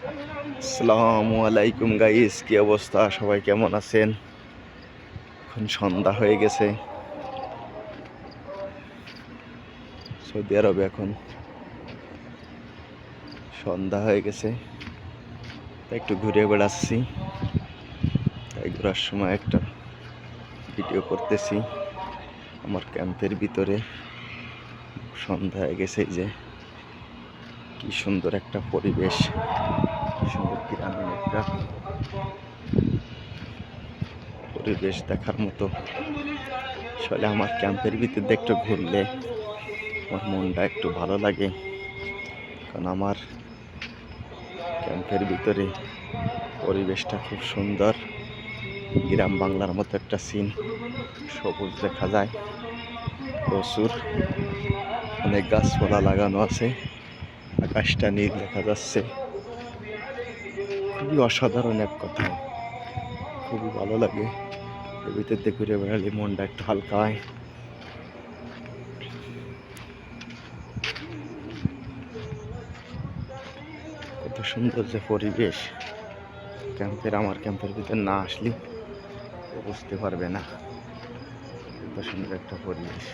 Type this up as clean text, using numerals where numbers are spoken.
আসসালামু আলাইকুম গাইস, কি অবস্থা? সবাই কেমন আছেন? এখন সন্ধ্যা হয়ে গেছে। সৌদি আরবে এখন সন্ধ্যা হয়ে গেছে, তাই একটু ঘুরে বেড়াচ্ছি। তাই ঘোরার সময় একটা ভিডিও করতেছি আমার ক্যাম্পের ভিতরে। সন্ধ্যা হয়ে গেছে, এই যে কি সুন্দর একটা পরিবেশ, কি সুন্দর গ্রামীণ একটা পরিবেশ দেখার মতো। আসলে আমার ক্যাম্পের ভিতরে একটু ঘুরলে আমার মনটা একটু ভালো লাগে, কারণ আমার ক্যাম্পের ভিতরে পরিবেশটা খুব সুন্দর। গ্রাম বাংলার মতো একটা সিন, সবুজ দেখা যায়, প্রচুর অনেক গাছপালা লাগানো আছে, আকাশটা নীল দেখা যাচ্ছে। খুবই অসাধারণ এক কথা, খুবই ভালো লাগে। এর ভিতর দিয়ে ঘুরে বেড়ালে মনটা একটু হালকা হয়। কত সুন্দর যে পরিবেশ ক্যাম্পের, আমার ক্যাম্পের ভিতর না আসলে বুঝতে পারবে না কত সুন্দর একটা পরিবেশ।